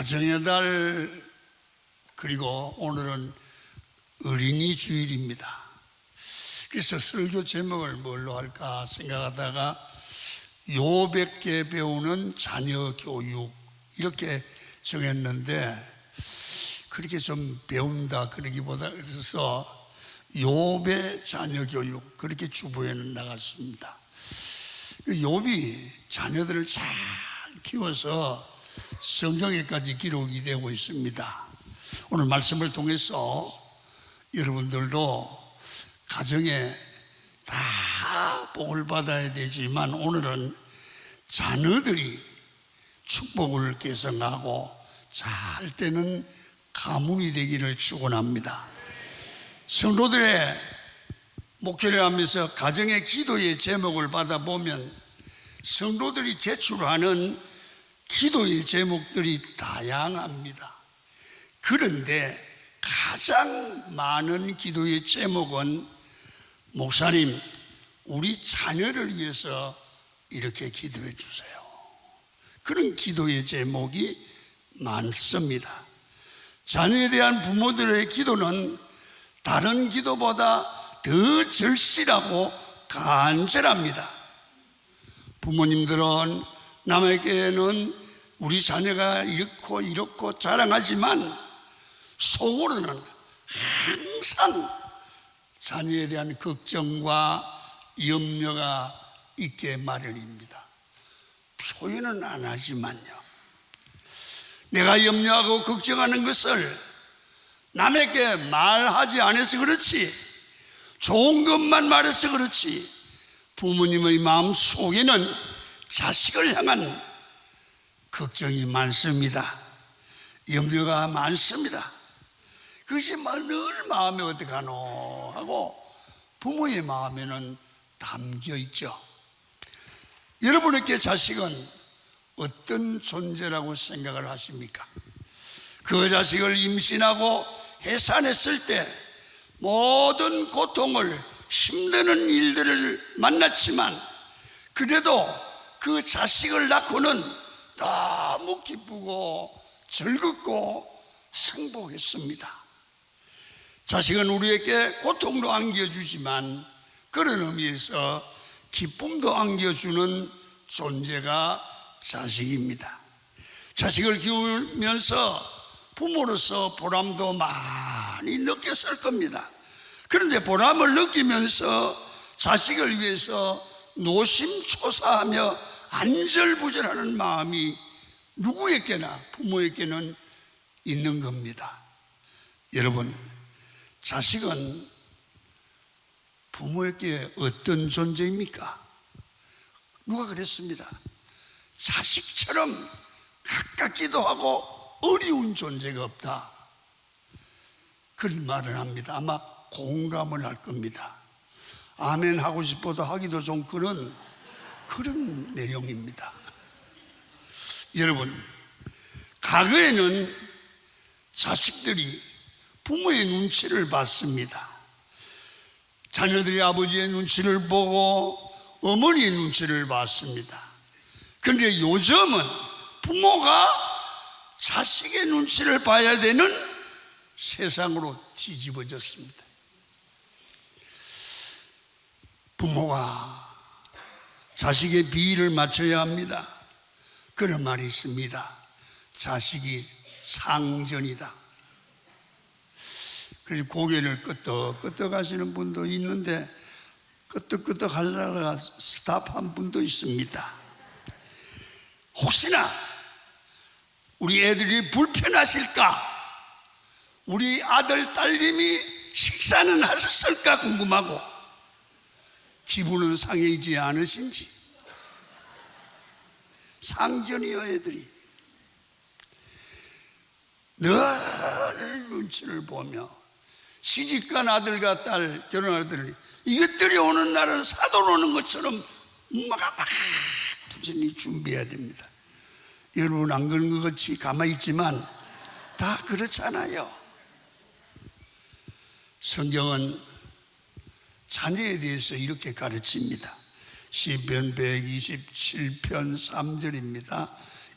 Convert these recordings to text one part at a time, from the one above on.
가정의 달, 그리고 오늘은 어린이 주일입니다. 그래서 설교 제목을 뭘로 할까 생각하다가 욥에게 배우는 자녀 교육 이렇게 정했는데, 그렇게 좀 배운다 그러기보다 그래서 욥의 자녀 교육 그렇게 주부해 나갔습니다. 욥이 자녀들을 잘 키워서 성경에까지 기록이 되고 있습니다. 오늘 말씀을 통해서 여러분들도 가정에 다 복을 받아야 되지만 오늘은 자녀들이 축복을 계승하고 잘 되는 가문이 되기를 축원합니다. 성도들의 목회를 하면서 가정의 기도의 제목을 받아보면 성도들이 제출하는 기도의 제목들이 다양합니다. 그런데 가장 많은 기도의 제목은 목사님, 우리 자녀를 위해서 이렇게 기도해 주세요. 그런 기도의 제목이 많습니다. 자녀에 대한 부모들의 기도는 다른 기도보다 더 절실하고 간절합니다. 부모님들은 남에게는 우리 자녀가 이렇고 자랑하지만 속으로는 항상 자녀에 대한 걱정과 염려가 있게 마련입니다. 표현은 안 하지만요, 내가 염려하고 걱정하는 것을 남에게 말하지 않아서 그렇지, 좋은 것만 말해서 그렇지, 부모님의 마음 속에는 자식을 향한 걱정이 많습니다. 염려가 많습니다. 그것이 늘 마음에 어떡하노 하고 부모의 마음에는 담겨 있죠. 여러분에게 자식은 어떤 존재라고 생각을 하십니까? 그 자식을 임신하고 해산했을 때 모든 고통을, 힘드는 일들을 만났지만 그래도 그 자식을 낳고는 너무 기쁘고 즐겁고 행복했습니다. 자식은 우리에게 고통도 안겨주지만 그런 의미에서 기쁨도 안겨주는 존재가 자식입니다. 자식을 키우면서 부모로서 보람도 많이 느꼈을 겁니다. 그런데 보람을 느끼면서 자식을 위해서 노심초사하며 안절부절하는 마음이 누구에게나 부모에게는 있는 겁니다. 여러분, 자식은 부모에게 어떤 존재입니까? 누가 그랬습니다. 자식처럼 가깝기도 하고 어려운 존재가 없다, 그런 말을 합니다. 아마 공감을 할 겁니다. 아멘 하고 싶어도 하기도 좀 그런 내용입니다. 여러분, 과거에는 자식들이 부모의 눈치를 봤습니다. 자녀들이 아버지의 눈치를 보고 어머니의 눈치를 봤습니다. 그런데 요즘은 부모가 자식의 눈치를 봐야 되는 세상으로 뒤집어졌습니다. 부모가 자식의 비위를 맞춰야 합니다. 그런 말이 있습니다. 자식이 상전이다. 그래서 고개를 끄덕끄덕 하시는 분도 있는데 끄덕끄덕 하려다가 스탑한 분도 있습니다. 혹시나 우리 애들이 불편하실까? 우리 아들, 딸님이 식사는 하셨을까 궁금하고 기분은 상해지지 않으신지. 상전이요, 애들이 늘 눈치를 보며 시집간 아들과 딸, 결혼한 아들이 이것들이 오는 날은 사돈 오는 것처럼 엄마가 막 부지런히 준비해야 됩니다. 여러분 안 그런 것 같이 가만히 있지만 다 그렇잖아요. 성경은 자녀에 대해서 이렇게 가르칩니다. 시편 127편 3절입니다.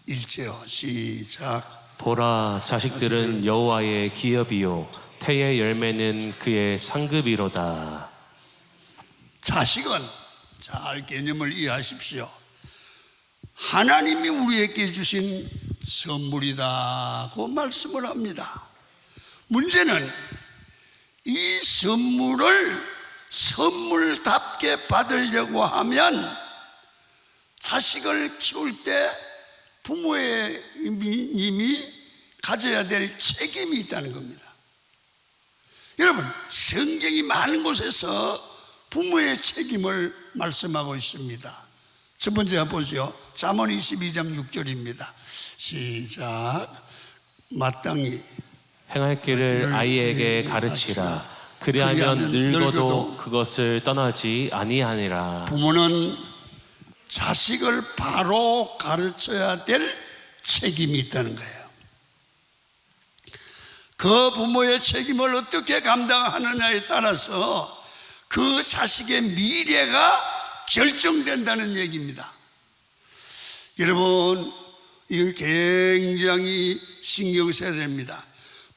1절 시작. 보라, 자식들은 여호와의 기업이요 태의 열매는 그의 상급이로다. 자식은 잘 개념을 이해하십시오. 하나님이 우리에게 주신 선물이다고 말씀을 합니다. 문제는 이 선물을 선물답게 받으려고 하면 자식을 키울 때 부모님이 가져야 될 책임이 있다는 겁니다. 여러분, 성경이 많은 곳에서 부모의 책임을 말씀하고 있습니다. 첫 번째 보죠. 잠언 22장 6절입니다. 시작. 마땅히 행할 길을 아이에게 가르치라. 그리하면 늙어도 그것을 떠나지 아니하니라. 부모는 자식을 바로 가르쳐야 될 책임이 있다는 거예요. 그 부모의 책임을 어떻게 감당하느냐에 따라서 그 자식의 미래가 결정된다는 얘기입니다. 여러분, 이거 굉장히 신경 써야 됩니다.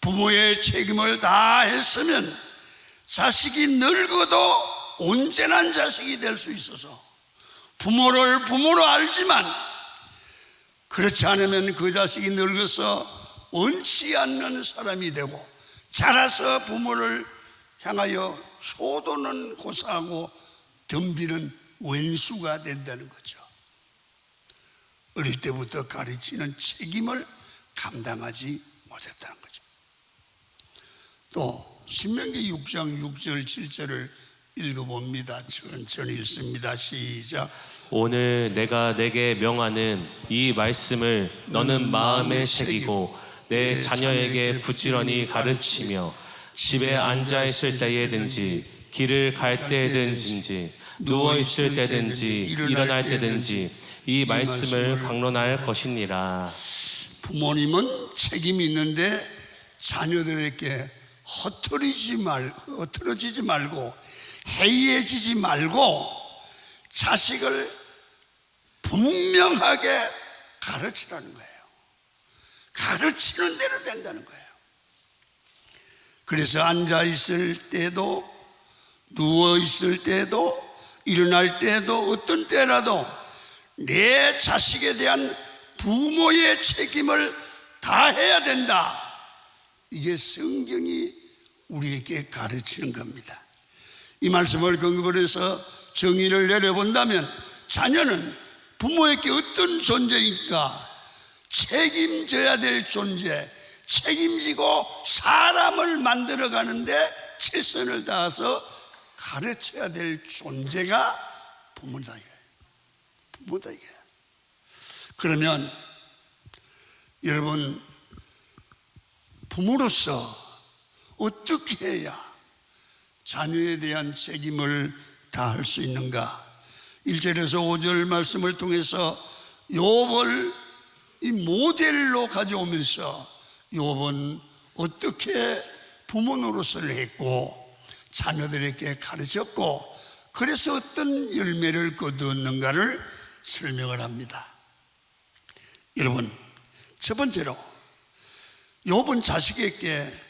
부모의 책임을 다 했으면 자식이 늙어도 온전한 자식이 될 수 있어서 부모를 부모로 알지만 그렇지 않으면 그 자식이 늙어서 원치 않는 사람이 되고 자라서 부모를 향하여 소도는 고사하고 덤비는 원수가 된다는 거죠. 어릴 때부터 가르치는 책임을 감당하지 못했다는 거죠. 또 신명기 6장 6절 7절을 읽어봅니다. 천천히 읽습니다. 시작. 오늘 내가 내게 명하는 이 말씀을 너는 마음에 새기고 내 자녀에게 부지런히 가르치며 집에 앉아 있을 때에든지 길을 갈 때든지 누워 있을 때든지 일어날 때든지 이 말씀을 강론할 것이니라. 부모님은 책임이 있는데 자녀들에게 흩어지지 말고 해이해지지 말고 자식을 분명하게 가르치라는 거예요. 가르치는 대로 된다는 거예요. 그래서 앉아 있을 때도 누워 있을 때도 일어날 때도 어떤 때라도 내 자식에 대한 부모의 책임을 다해야 된다. 이게 성경이 우리에게 가르치는 겁니다. 이 말씀을 근거로 해서 정의를 내려본다면 자녀는 부모에게 어떤 존재인가? 책임져야 될 존재, 책임지고 사람을 만들어가는데 최선을 다해서 가르쳐야 될 존재가 부모다 이거예요. 부모다 이거예요. 그러면 여러분, 부모로서 어떻게 해야 자녀에 대한 책임을 다할 수 있는가? 1절에서 5절 말씀을 통해서 욥을 이 모델로 가져오면서 욥은 어떻게 부모 노릇을 했고 자녀들에게 가르쳤고 그래서 어떤 열매를 거두었는가를 설명을 합니다. 여러분, 첫 번째로 욥은 자식에게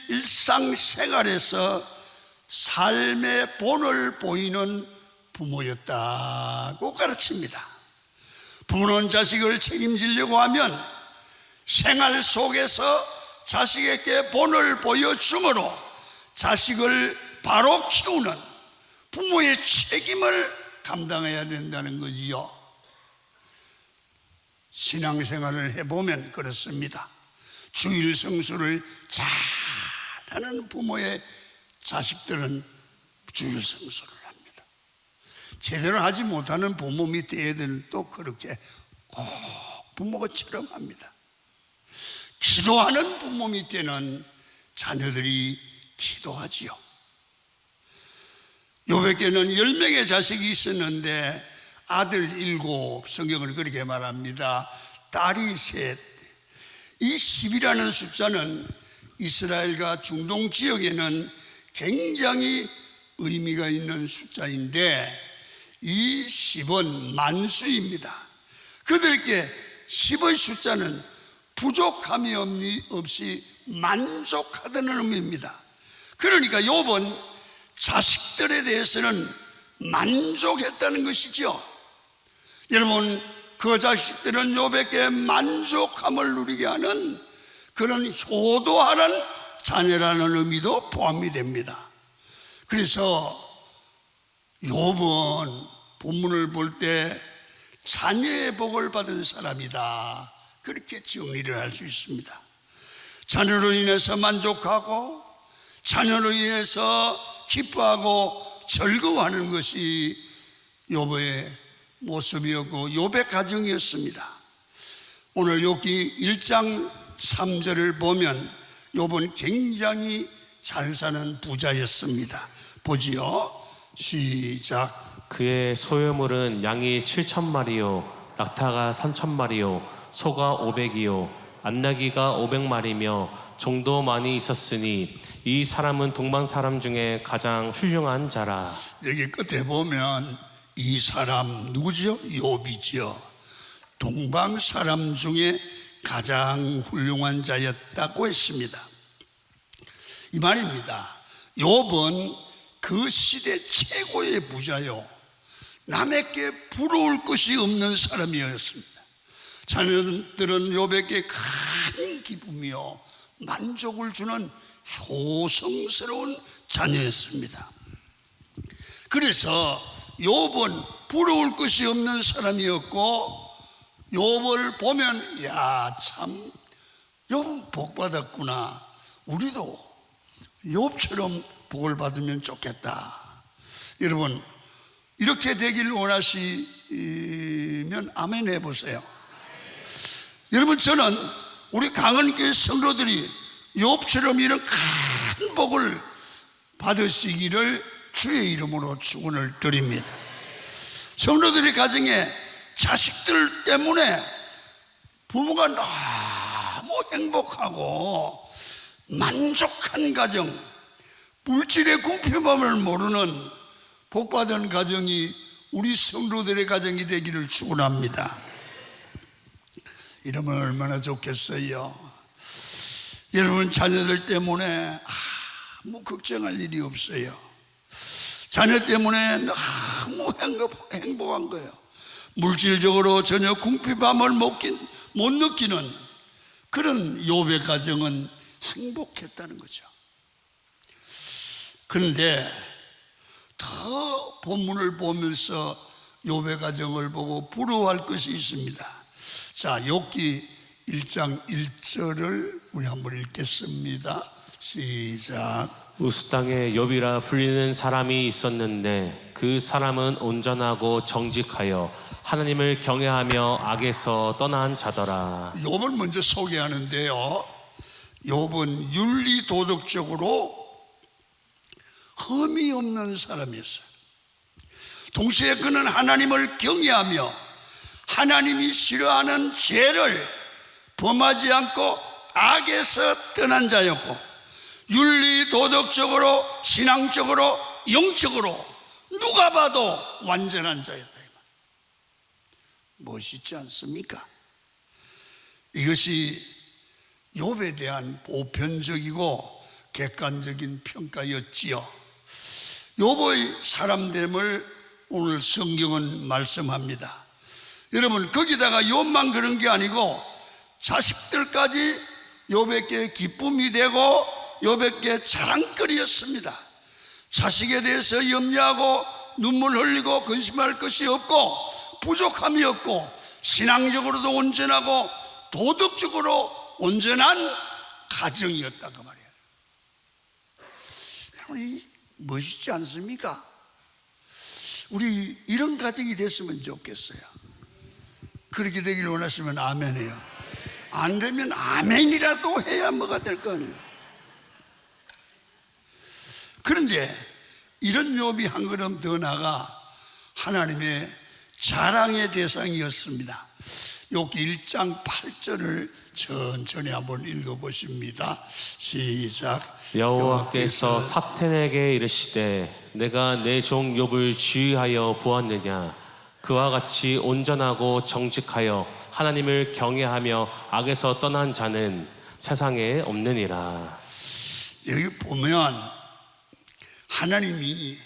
일상생활에서 삶의 본을 보이는 부모였다고 가르칩니다. 부모는 자식을 책임지려고 하면 생활 속에서 자식에게 본을 보여주므로 자식을 바로 키우는 부모의 책임을 감당해야 된다는 거지요. 신앙생활을 해보면 그렇습니다. 주일 성수를 잘하는 부모의 자식들은 주일 성수를 합니다. 제대로 하지 못하는 부모 밑에 애들은 또 그렇게 꼭 부모처럼 합니다. 기도하는 부모 밑에는 자녀들이 기도하지요. 욥에게는 10명의 자식이 있었는데 아들 7, 성경을 그렇게 말합니다. 딸이 셋. 이 10이라는 숫자는 이스라엘과 중동 지역에는 굉장히 의미가 있는 숫자인데 이 10은 만수입니다. 그들에게 10의 숫자는 부족함이 없이 만족하다는 의미입니다. 그러니까 욥은 자식들에 대해서는 만족했다는 것이죠. 여러분, 그 자식들은 욥에게 만족함을 누리게 하는 그런 효도하는 자녀라는 의미도 포함이 됩니다. 그래서 욥은 본문을 볼 때 자녀의 복을 받은 사람이다, 그렇게 정리를 할 수 있습니다. 자녀로 인해서 만족하고 자녀로 인해서 기뻐하고 즐거워하는 것이 욥의 모습이었고 욥의 가정이었습니다. 오늘 욥기 1장 3절을 보면 욥은 굉장히 잘 사는 부자였습니다. 보지요. 시작. 그의 소유물은 양이 7,000마리요 낙타가 3,000마리요 소가 500이요 안나기가 500마리며 종도 많이 있었으니 이 사람은 동방 사람 중에 가장 훌륭한 자라. 여기 끝에 보면 이 사람 누구죠? 욥이죠. 동방 사람 중에 가장 훌륭한 자였다고 했습니다. 이 말입니다. 욥은 그 시대 최고의 부자요, 남에게 부러울 것이 없는 사람이었습니다. 자녀들은 욥에게 큰 기쁨이요 만족을 주는 효성스러운 자녀였습니다. 그래서 욥은 부러울 것이 없는 사람이었고, 욥을 보면 야, 참 욥은 복 받았구나, 우리도 욥처럼 복을 받으면 좋겠다. 여러분, 이렇게 되길 원하시면 아멘 해보세요. 여러분, 저는 우리 강은교회 성도들이 욥처럼 이런 큰 복을 받으시기를 주의 이름으로 축원을 드립니다. 성도들의 가정에 자식들 때문에 부모가 너무 행복하고 만족한 가정, 물질의 궁핍함을 모르는 복받은 가정이 우리 성도들의 가정이 되기를 축원합니다. 이러면 얼마나 좋겠어요. 여러분, 자녀들 때문에 아무 걱정할 일이 없어요. 자녀 때문에 너무 행복한 거예요. 물질적으로 전혀 궁핍함을 못 느끼는 그런 욥의 가정은 행복했다는 거죠. 그런데 더 본문을 보면서 욥의 가정을 보고 부러워할 것이 있습니다. 자, 욥기 1장 1절을 우리 한번 읽겠습니다. 시작. 우스 땅에 욥이라 불리는 사람이 있었는데 그 사람은 온전하고 정직하여 하나님을 경외하며 악에서 떠난 자더라. 욥을 먼저 소개하는데요, 욥은 윤리 도덕적으로 흠이 없는 사람이었어요. 동시에 그는 하나님을 경외하며 하나님이 싫어하는 죄를 범하지 않고 악에서 떠난 자였고, 윤리 도덕적으로, 신앙적으로, 영적으로 누가 봐도 완전한 자였다. 멋있지 않습니까? 이것이 욥에 대한 보편적이고 객관적인 평가였지요. 욥의 사람됨을 오늘 성경은 말씀합니다. 여러분, 거기다가 욥만 그런 게 아니고 자식들까지 욥에게 기쁨이 되고 욥에게 자랑거리였습니다. 자식에 대해서 염려하고 눈물 흘리고 근심할 것이 없고 부족함이 없고 신앙적으로도 온전하고 도덕적으로 온전한 가정이었다, 그 말이에요. 멋있지 않습니까? 우리 이런 가정이 됐으면 좋겠어요. 그렇게 되길 원하시면 아멘해요. 안 되면 아멘이라도 해야 뭐가 될 거 아니에요. 그런데 이런 욥이 한 걸음 더 나가 하나님의 자랑의 대상이었습니다. 욥기 1장 8절을 천천히 한번 읽어보십니다. 시작. 여호와께서 삽텐에게 이르시되 내가 내 종 욥을 주의하여 보았느냐. 그와 같이 온전하고 정직하여 하나님을 경외하며 악에서 떠난 자는 세상에 없느니라. 여기 보면 하나님이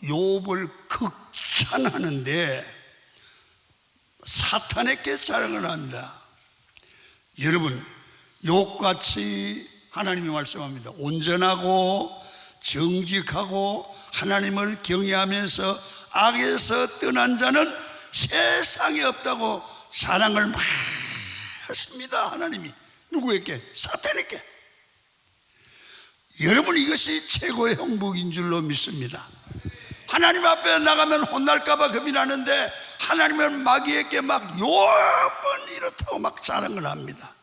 욥을 극찬하는데 사탄에게 자랑을 합니다. 여러분, 욥같이 하나님이 말씀합니다. 온전하고 정직하고 하나님을 경외하면서 악에서 떠난 자는 세상에 없다고 자랑을 막 했습니다. 하나님이 누구에게? 사탄에게. 여러분, 이것이 최고의 행복인 줄로 믿습니다. 하나님 앞에 나가면 혼날까봐 겁이 나는데 하나님은 마귀에게 막 욥은 이렇다고 막 자랑을 합니다.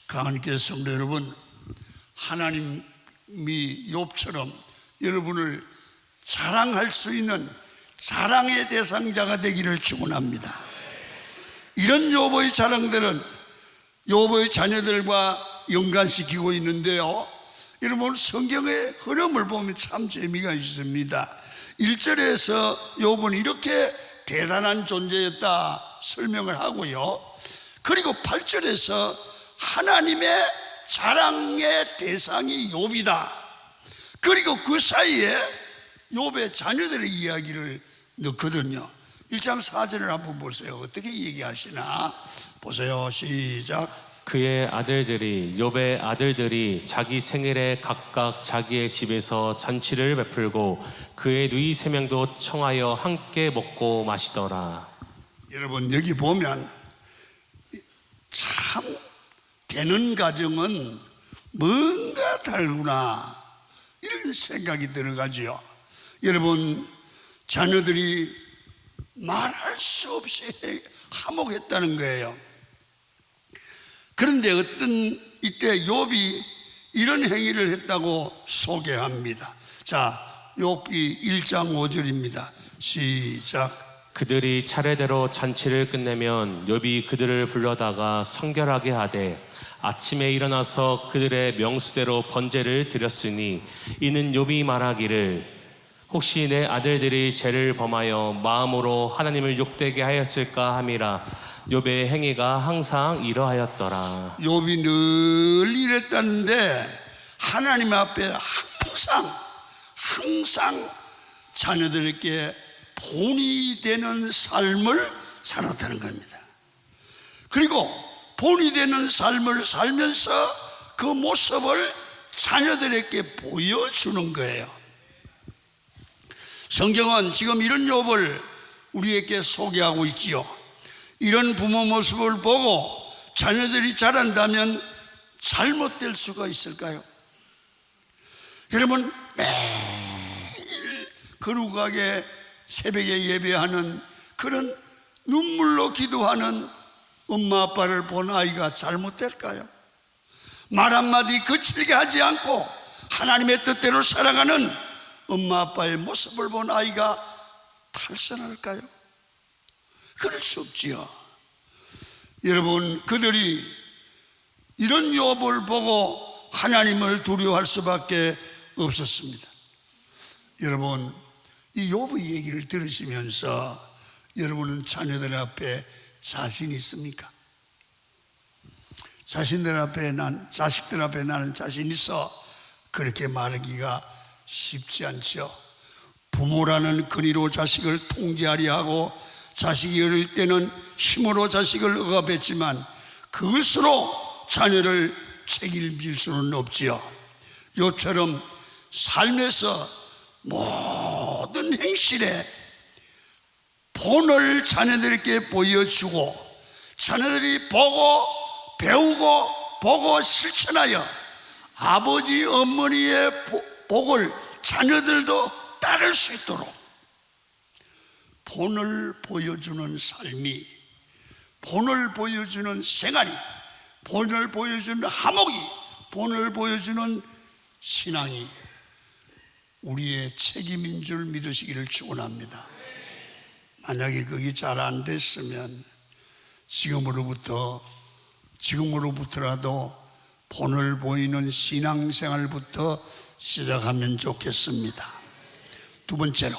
강하니께 성도 여러분, 하나님이 욥처럼 여러분을 자랑할 수 있는 자랑의 대상자가 되기를 축원합니다. 이런 욥의 자랑들은 욥의 자녀들과 연관시키고 있는데요, 여러분 성경의 흐름을 보면 참 재미가 있습니다. 1절에서 욥은 이렇게 대단한 존재였다 설명을 하고요, 그리고 8절에서 하나님의 자랑의 대상이 욥이다. 그리고 그 사이에 욥의 자녀들의 이야기를 넣거든요. 1장 4절을 한번 보세요. 어떻게 얘기하시나 보세요. 시작. 그의 아들들이 욥의 아들들이 자기 생일에 각각 자기의 집에서 잔치를 베풀고 그의 누이 3명도 청하여 함께 먹고 마시더라. 여러분, 여기 보면 참 되는 가정은 뭔가 다르구나 이런 생각이 들어가지요. 여러분, 자녀들이 말할 수 없이 화목했다는 거예요. 그런데 어떤 이때 욥이 이런 행위를 했다고 소개합니다. 자, 욥기 1장 5절입니다. 시작. 그들이 차례대로 잔치를 끝내면 욥이 그들을 불러다가 성결하게 하되 아침에 일어나서 그들의 명수대로 번제를 드렸으니 이는 욥이 말하기를 혹시 내 아들들이 죄를 범하여 마음으로 하나님을 욕되게 하였을까 함이라. 욥의 행위가 항상 이러하였더라. 욥이 늘 이랬다는데 하나님 앞에 항상 자녀들에게 본이 되는 삶을 살았다는 겁니다. 그리고 본이 되는 삶을 살면서 그 모습을 자녀들에게 보여주는 거예요. 성경은 지금 이런 욥을 우리에게 소개하고 있지요. 이런 부모 모습을 보고 자녀들이 자란다면 잘못될 수가 있을까요? 여러분, 매일 거룩하게 새벽에 예배하는 그런 눈물로 기도하는 엄마 아빠를 본 아이가 잘못될까요? 말 한마디 거칠게 하지 않고 하나님의 뜻대로 살아가는 엄마 아빠의 모습을 본 아이가 탈선할까요? 그럴 수 없지요. 여러분, 그들이 이런 욥을 보고 하나님을 두려워할 수밖에 없었습니다. 여러분, 이 욥의 얘기를 들으시면서 여러분은 자녀들 앞에 자신 있습니까? 자식들 앞에 나는 자신 있어 그렇게 말하기가 쉽지 않죠. 부모라는 근위로 자식을 통제하려 하고 자식이 어릴 때는 힘으로 자식을 억압했지만 그것으로 자녀를 책임질 수는 없지요. 욥처럼 삶에서 모든 행실에 본을 자녀들에게 보여주고 자녀들이 보고 배우고 보고 실천하여 아버지 어머니의 복을 자녀들도 따를 수 있도록 본을 보여주는 삶이, 본을 보여주는 생활이, 본을 보여주는 화목이, 본을 보여주는 신앙이 우리의 책임인 줄 믿으시기를 축원합니다. 만약에 그게 잘 안 됐으면 지금으로부터라도 본을 보이는 신앙생활부터 시작하면 좋겠습니다. 두 번째로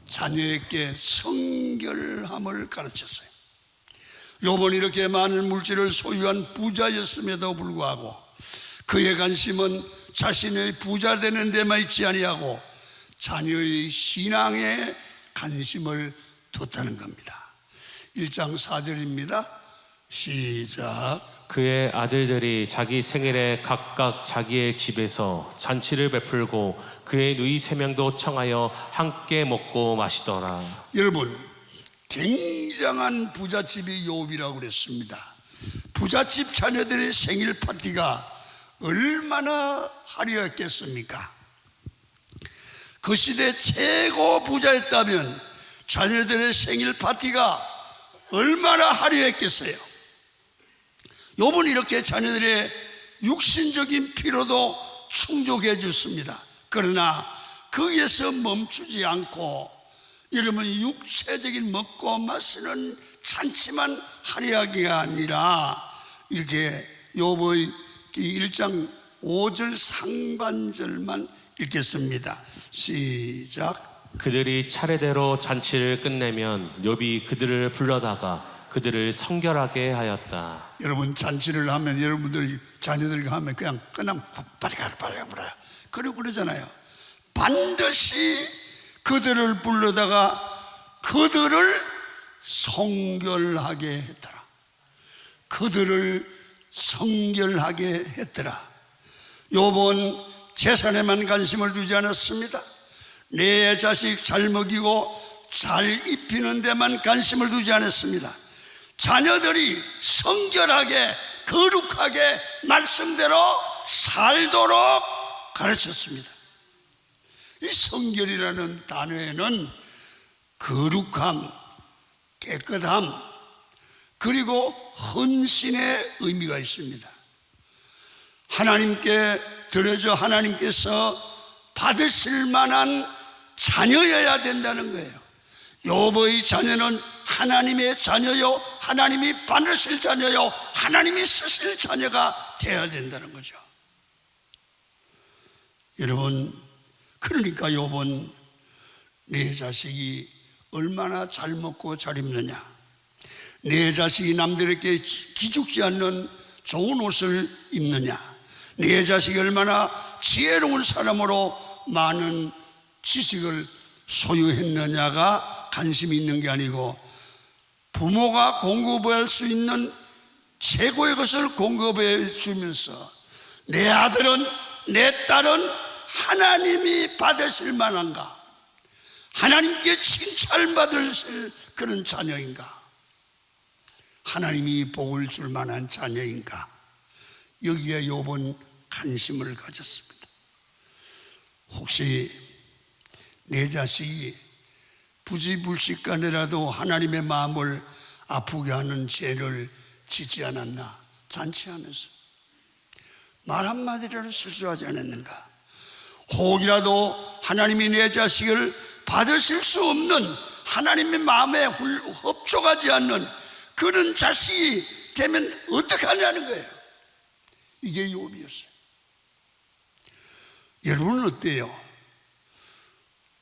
자녀에게 성결함을 가르쳤어요. 욥은 이렇게 많은 물질을 소유한 부자였음에도 불구하고 그의 관심은 자신의 부자 되는 데만 있지 아니하고 자녀의 신앙에 관심을 뒀다는 겁니다. 1장 4절입니다. 시작. 그의 아들들이 자기 생일에 각각 자기의 집에서 잔치를 베풀고 그의 누이 3명도 청하여 함께 먹고 마시더라. 여러분, 굉장한 부잣집이 욥이라고 그랬습니다. 부잣집 자녀들의 생일 파티가 얼마나 화려했겠습니까? 그 시대 최고 부자였다면 자녀들의 생일 파티가 얼마나 화려했겠어요? 욥은 이렇게 자녀들의 육신적인 필요도 충족해 줬습니다. 그러나 거기에서 멈추지 않고 여러분 육체적인 먹고 마시는 잔치만 화려하기가 아니라 이렇게 욥의 1장 5절 상반절만 읽겠습니다. 시작. 그들이 차례대로 잔치를 끝내면 욥이 그들을 불러다가 그들을 성결하게 하였다. 여러분 잔치를 하면 여러분들 자녀들과 하면 그냥 끝나면 빨리 가라 그러고 그러잖아요. 반드시 그들을 불러다가 그들을 성결하게 했더라. 그들을 성결하게 했더라. 욥은 재산에만 관심을 두지 않았습니다. 내 자식 잘 먹이고 잘 입히는 데만 관심을 두지 않았습니다. 자녀들이 성결하게 거룩하게 말씀대로 살도록 가르쳤습니다. 이 성결이라는 단어에는 거룩함, 깨끗함, 그리고 헌신의 의미가 있습니다. 하나님께 드려져 하나님께서 받으실 만한 자녀여야 된다는 거예요. 욥의 자녀는 하나님의 자녀요, 하나님이 받으실 자녀요, 하나님이 쓰실 자녀가 되어야 된다는 거죠. 여러분, 그러니까 욥은 내 자식이 얼마나 잘 먹고 잘 입느냐, 내 자식이 남들에게 기죽지 않는 좋은 옷을 입느냐, 내 자식이 얼마나 지혜로운 사람으로 많은 지식을 소유했느냐가 관심이 있는 게 아니고 부모가 공급할 수 있는 최고의 것을 공급해 주면서 내 아들은 내 딸은 하나님이 받으실 만한가, 하나님께 칭찬받을 그런 자녀인가, 하나님이 복을 줄 만한 자녀인가, 여기에 욥은 관심을 가졌습니다. 혹시 내 자식이 부지불식간에라도 하나님의 마음을 아프게 하는 죄를 짓지 않았나, 잔치하면서 말 한마디라도 실수하지 않았는가, 혹이라도 하나님이 내 자식을 받으실 수 없는 하나님의 마음에 흡족하지 않는 그런 자식이 되면 어떡하냐는 거예요. 이게 욥이었어요. 여러분은 어때요?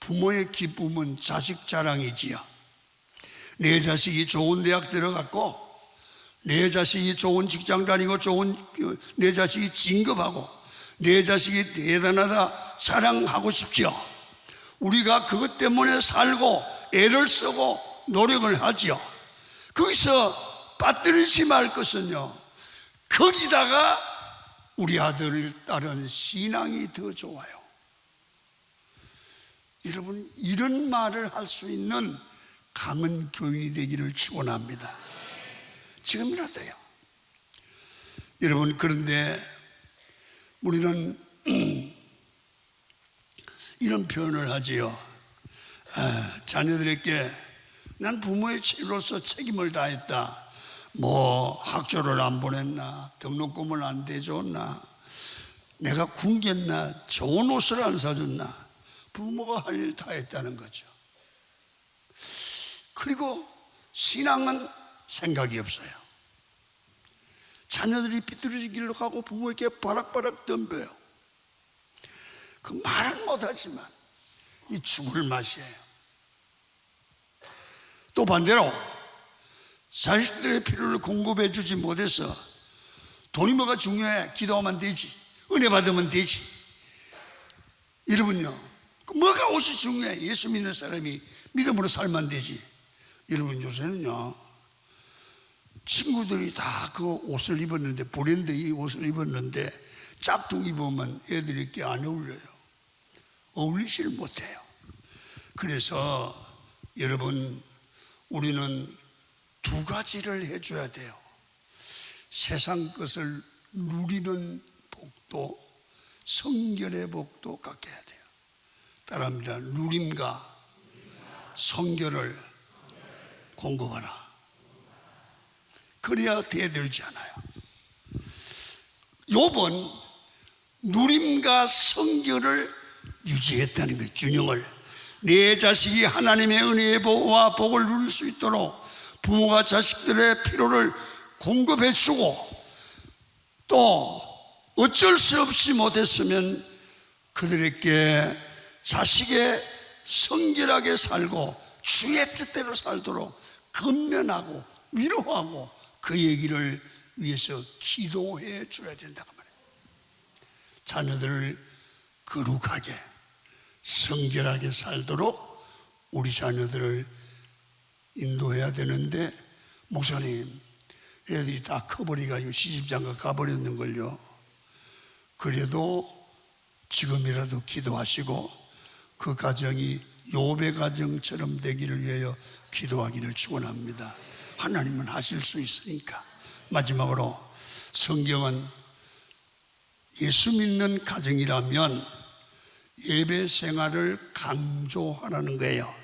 부모의 기쁨은 자식 자랑이지요. 내 자식이 좋은 대학 들어갔고, 내 자식이 좋은 직장 다니고, 내 자식이 진급하고, 내 자식이 대단하다 자랑하고 싶지요. 우리가 그것 때문에 살고 애를 쓰고 노력을 하지요. 거기서 빠뜨리지 말 것은요, 거기다가 우리 아들, 딸은 신앙이 더 좋아요. 여러분, 이런 말을 할 수 있는 강한 교인이 되기를 축원합니다. 지금이라도요. 여러분, 그런데 우리는 이런 표현을 하지요. 자녀들에게 난 부모의 치로서 책임을 다했다. 뭐 학교를 안 보냈나, 등록금을 안 대줬나, 내가 굶겼나, 좋은 옷을 안 사줬나, 부모가 할 일 다 했다는 거죠. 그리고 신앙은 생각이 없어요. 자녀들이 비뚤어지기를 하고 부모에게 바락바락 덤벼요. 그 말은 못하지만 이 죽을 맛이에요. 또 반대로 자식들의 필요를 공급해 주지 못해서 돈이 뭐가 중요해? 기도하면 되지, 은혜 받으면 되지. 여러분요, 뭐가 옷이 중요해? 예수 믿는 사람이 믿음으로 살면 되지. 여러분, 요새는요, 친구들이 다 그 옷을 입었는데, 브랜드 이 옷을 입었는데 짝퉁 입으면 애들이 이렇게 안 어울려요. 어울리지를 못해요. 그래서 여러분, 우리는 두 가지를 해줘야 돼요. 세상 것을 누리는 복도, 성결의 복도 갖게 해야 돼요. 따라합니다. 누림과 성결을 공급하라. 그래야 대들지 않아요. 욥은 누림과 성결을 유지했다는 거예요. 균형을. 내 자식이 하나님의 은혜의 보호와 복을 누릴 수 있도록 부모가 자식들의 필요를 공급해 주고, 또 어쩔 수 없이 못했으면 그들에게 자식의 성결하게 살고 주의 뜻대로 살도록 건면하고 위로하고 그 얘기를 위해서 기도해 줘야 된다고 말해요. 자녀들을 거룩하게 성결하게 살도록 우리 자녀들을 인도해야 되는데, 목사님, 애들이 다 커버리가지고 시집장가 가버렸는걸요. 그래도 지금이라도 기도하시고 그 가정이 욥의 가정처럼 되기를 위하여 기도하기를 축원합니다. 하나님은 하실 수 있으니까. 마지막으로, 성경은 예수 믿는 가정이라면 예배 생활을 강조하라는 거예요.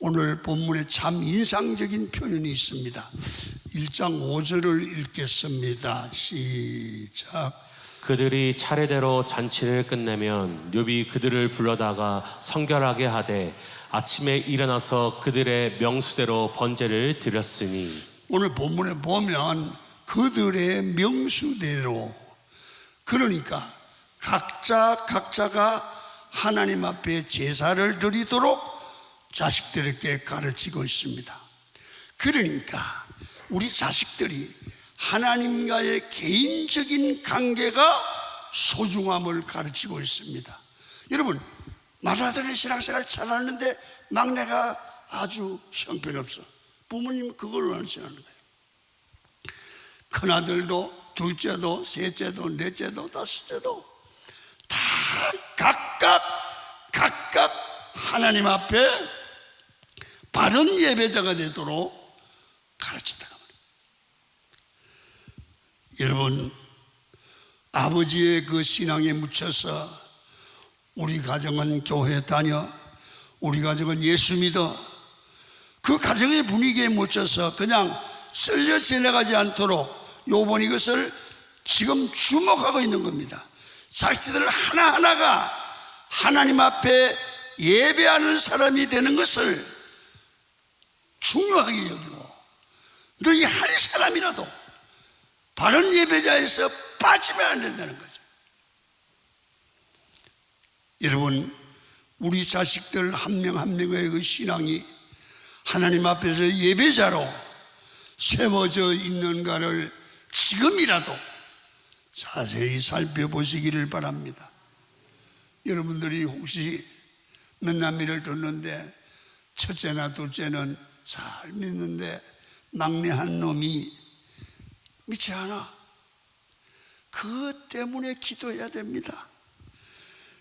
오늘 본문에 참 인상적인 표현이 있습니다. 1장 5절을 읽겠습니다. 시작. 그들이 차례대로 잔치를 끝내면 욥이 그들을 불러다가 성결하게 하되 아침에 일어나서 그들의 명수대로 번제를 드렸으니. 오늘 본문에 보면 그들의 명수대로, 그러니까 각자가 하나님 앞에 제사를 드리도록 자식들에게 가르치고 있습니다. 그러니까 우리 자식들이 하나님과의 개인적인 관계가 소중함을 가르치고 있습니다. 여러분, 맏아들은 신앙생활 잘하는데 막내가 아주 형편없어. 부모님은 그걸 원하시는 거예요. 큰아들도 둘째도 셋째도 넷째도 다섯째도 다 각각 하나님 앞에 바른 예배자가 되도록 가르쳤다고 말이에요. 여러분, 아버지의 그 신앙에 묻혀서 우리 가정은 교회 다녀, 우리 가정은 예수 믿어, 그 가정의 분위기에 묻혀서 그냥 쓸려 지나가지 않도록 욥은 이것을 지금 주목하고 있는 겁니다. 자식들 하나하나가 하나님 앞에 예배하는 사람이 되는 것을 중요하게 여기고, 너희 한 사람이라도 바른 예배자에서 빠지면 안 된다는 거죠. 여러분, 우리 자식들 한 명 한 명의 그 신앙이 하나님 앞에서 예배자로 세워져 있는가를 지금이라도 자세히 살펴보시기를 바랍니다. 여러분들이 혹시 몇남미를 듣는데 첫째나 둘째는 잘 믿는데 막내 한 놈이 믿지 않아, 그것 때문에 기도해야 됩니다.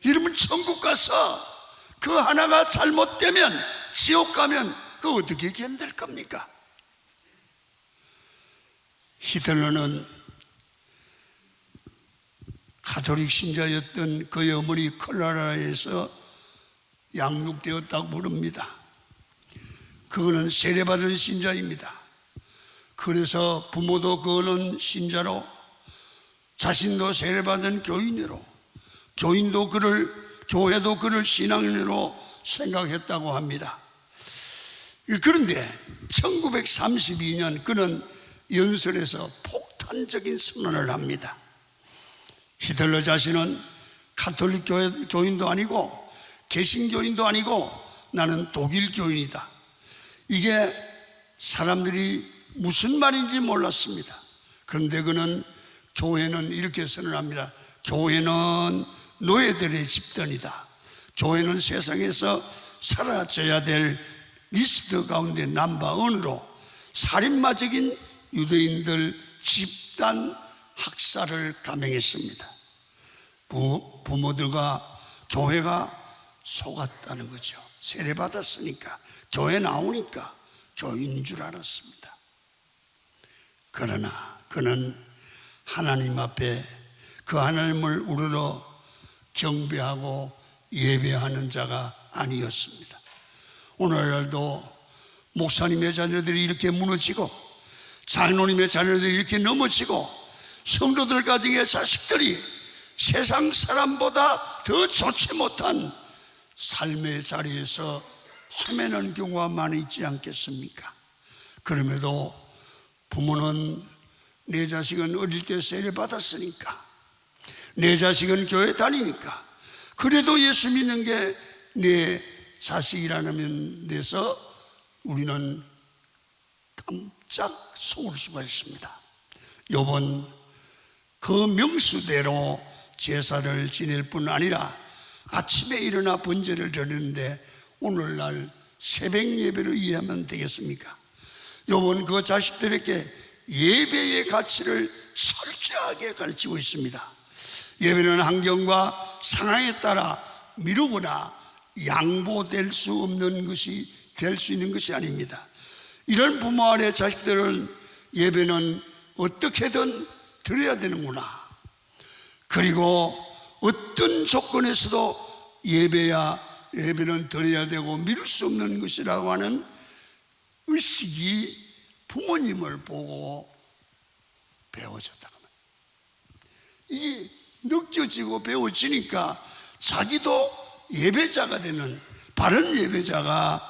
여러분, 천국 가서 그 하나가 잘못되면, 지옥 가면 그거 어떻게 견딜 겁니까? 히틀러는 가톨릭 신자였던 그의 어머니 클라라에서 양육되었다고 부릅니다. 그거는 세례받은 신자입니다. 그래서 부모도 그거는 신자로, 자신도 세례받은 교인으로, 교회도 그를 신앙인으로 생각했다고 합니다. 그런데 1932년 그는 연설에서 폭탄적인 선언을 합니다. 히틀러 자신은 가톨릭 교인도 아니고 개신교인도 아니고 나는 독일 교인이다. 이게 사람들이 무슨 말인지 몰랐습니다. 그런데 그는 교회는 이렇게 선언합니다. 교회는 노예들의 집단이다. 교회는 세상에서 사라져야 될 리스트 가운데 넘버원으로 살인마적인 유대인들 집단 학살을 감행했습니다. 부모들과 교회가 속았다는 거죠. 세례받았으니까 교회 나오니까 교인인 줄 알았습니다. 그러나 그는 하나님 앞에 그 하나님을 우러러 경배하고 예배하는 자가 아니었습니다. 오늘날도 목사님의 자녀들이 이렇게 무너지고 장로님의 자녀들이 이렇게 넘어지고 성도들 가정의 자식들이 세상 사람보다 더 좋지 못한 삶의 자리에서 헤매는 경우가 많이 있지 않겠습니까? 그럼에도 부모는 내 자식은 어릴 때 세례 받았으니까, 내 자식은 교회 다니니까, 그래도 예수 믿는 게 내 자식이라는 데서 우리는 깜짝 속을 수가 있습니다. 요번 그 명수대로 제사를 지낼 뿐 아니라 아침에 일어나 번제를 드리는데 오늘날 새벽 예배를 이해하면 되겠습니까? 요번 그 자식들에게 예배의 가치를 철저하게 가르치고 있습니다. 예배는 환경과 상황에 따라 미루거나 양보될 수 없는 것이 될 수 있는 것이 아닙니다. 이런 부모 아래 자식들은 예배는 어떻게든 드려야 되는구나, 그리고 어떤 조건에서도 예배는 드려야 되고 미룰 수 없는 것이라고 하는 의식이 부모님을 보고 배워졌다고 합니다. 이게 느껴지고 배워지니까 자기도 예배자가 되는, 바른 예배자가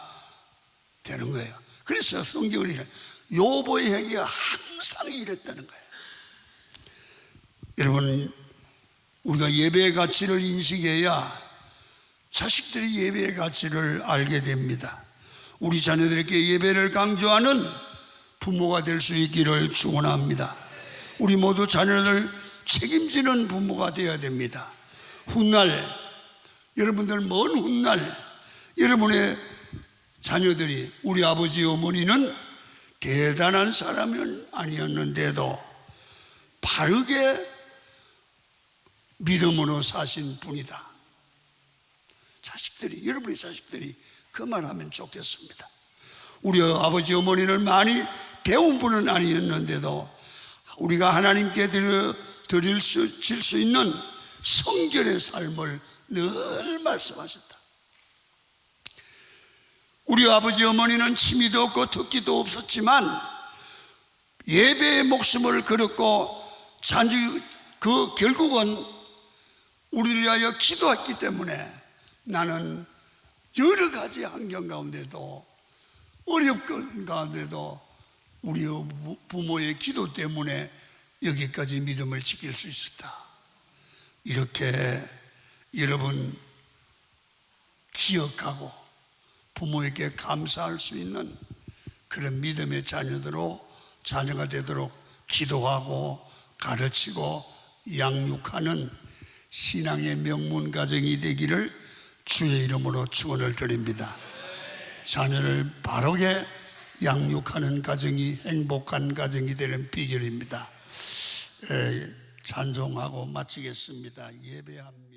되는 거예요. 그래서 성경은 요보의 행위가 항상 이랬다는 거예요. 여러분, 우리가 예배의 가치를 인식해야 자식들이 예배의 가치를 알게 됩니다. 우리 자녀들에게 예배를 강조하는 부모가 될 수 있기를 축원합니다. 우리 모두 자녀를 책임지는 부모가 되어야 됩니다. 훗날, 여러분들 먼 훗날 여러분의 자녀들이, 우리 아버지 어머니는 대단한 사람은 아니었는데도 바르게 믿음으로 사신 분이다. 자식들이, 여러분의 자식들이 그 말하면 좋겠습니다. 우리 아버지 어머니를 많이 배운 분은 아니었는데도 우리가 하나님께 드릴 수 있는 성결의 삶을 늘 말씀하셨다. 우리 아버지 어머니는 취미도 없고 특기도 없었지만 예배의 목숨을 걸었고 그 결국은 우리를 위하여 기도했기 때문에 나는 여러 가지 환경 가운데도, 어렵건 가운데도 우리 부모의 기도 때문에 여기까지 믿음을 지킬 수 있었다. 이렇게 여러분 기억하고 부모에게 감사할 수 있는 그런 믿음의 자녀가 되도록 기도하고 가르치고 양육하는 신앙의 명문 가정이 되기를 주의 이름으로 축원을 드립니다. 자녀를 바르게 양육하는 가정이 행복한 가정이 되는 비결입니다. 찬송하고 마치겠습니다. 예배합니다.